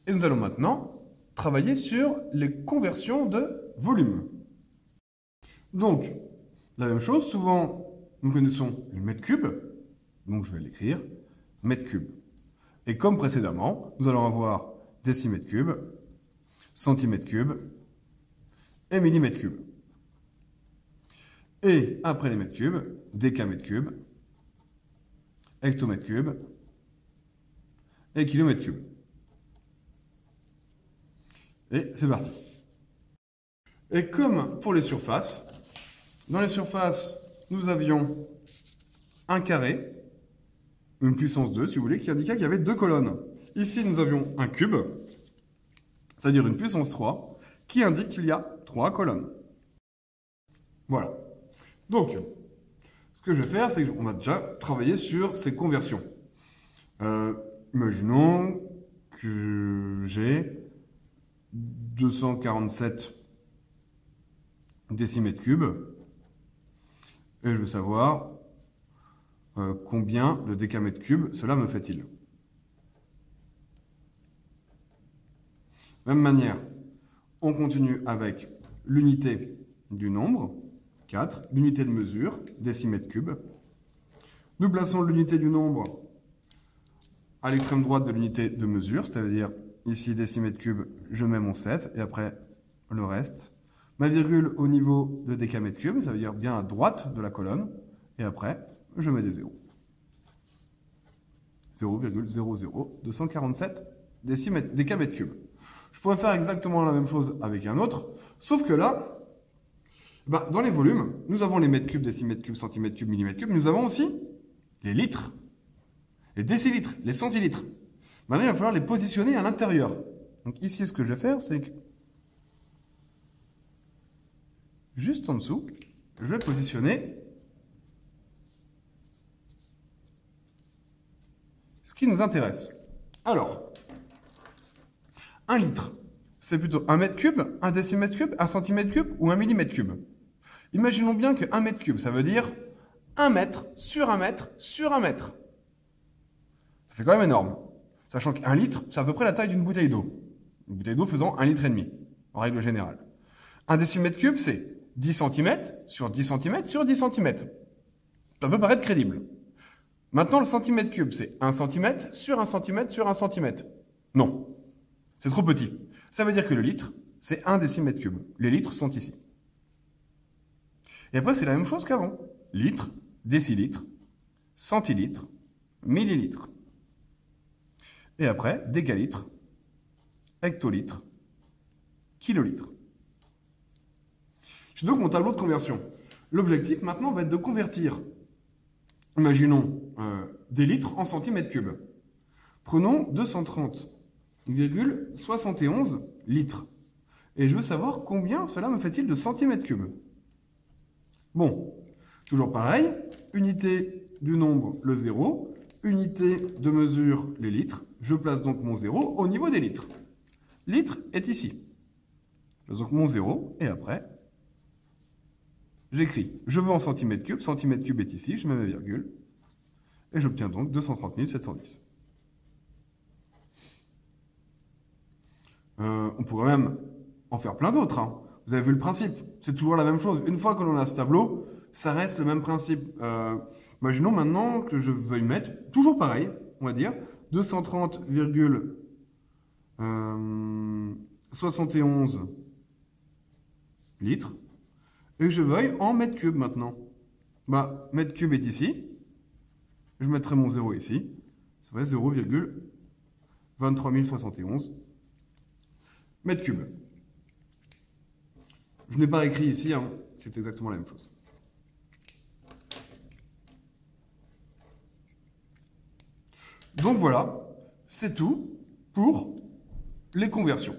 Et nous allons maintenant travailler sur les conversions de volume. Donc, la même chose, souvent, nous connaissons le mètre cube. Donc, je vais l'écrire, mètre cube. Et comme précédemment, nous allons avoir décimètre cube, centimètre cube et millimètre cube. Et après les mètres cubes, décamètre cube, hectomètre cube et kilomètre cube. Et c'est parti. Et comme pour les surfaces, dans les surfaces, nous avions un carré, une puissance 2, si vous voulez, qui indiquait qu'il y avait deux colonnes. Ici, nous avions un cube, c'est-à-dire une puissance 3, qui indique qu'il y a 3 colonnes. Voilà. Donc, ce que je vais faire, c'est qu'on va déjà travailler sur ces conversions. Imaginons que j'ai 247 décimètres cubes et je veux savoir combien de décamètres cubes cela me fait-il. Même manière, on continue avec l'unité du nombre, 4, l'unité de mesure, décimètre cube. Nous plaçons l'unité du nombre à l'extrême droite de l'unité de mesure, c'est-à-dire ici décimètre cube, je mets mon 7 et après le reste. Ma virgule au niveau de décamètre cube, ça veut dire bien à droite de la colonne, et après je mets des zéros. 0,00247 décamètres cubes. Je pourrais faire exactement la même chose avec un autre, sauf que là, dans les volumes, nous avons les mètres cubes, décimètres cubes, centimètres cubes, millimètres cubes, nous avons aussi les litres, les décilitres, les centilitres. Maintenant, il va falloir les positionner à l'intérieur. Donc ici, ce que je vais faire, c'est que juste en dessous, je vais positionner ce qui nous intéresse. Alors, un litre, c'est plutôt un mètre cube, un décimètre cube, un centimètre cube ou un millimètre cube. Imaginons bien que 1 mètre cube, ça veut dire 1 mètre sur 1 mètre sur 1 mètre. Ça fait quand même énorme. Sachant qu'un litre, c'est à peu près la taille d'une bouteille d'eau. Une bouteille d'eau faisant 1,5 litre, en règle générale. Un décimètre cube, c'est 10 cm sur 10 cm sur 10 cm. Ça peut paraître crédible. Maintenant, le centimètre cube, c'est 1 cm sur 1 cm sur 1 cm. Non, c'est trop petit. Ça veut dire que le litre, c'est 1 décimètre cube. Les litres sont ici. Et après, c'est la même chose qu'avant. Litre, décilitre, centilitre, millilitre. Et après, décalitre, hectolitre, kilolitre. J'ai donc mon tableau de conversion. L'objectif maintenant va être de convertir, imaginons, des litres en centimètres cubes. Prenons 230,71 litres. Et je veux savoir combien cela me fait-il de centimètres cubes. Bon, toujours pareil, unité du nombre, le 0, unité de mesure, les litres. Je place donc mon 0 au niveau des litres. Litre est ici. Je place donc mon 0 et après, j'écris. Je veux en centimètres cubes est ici, je mets ma virgule. Et j'obtiens donc 230 710. On pourrait même en faire plein d'autres. Hein. Vous avez vu le principe, c'est toujours la même chose. Une fois que l'on a ce tableau, ça reste le même principe. Imaginons maintenant que je veuille mettre, toujours pareil, on va dire, 230,71 litres, et que je veuille en mètres cubes maintenant. Mètre cube est ici, je mettrai mon 0 ici, ça va 0,23 071 mètres cubes. Je n'ai pas écrit ici, hein, c'est exactement la même chose. Donc voilà, c'est tout pour les conversions.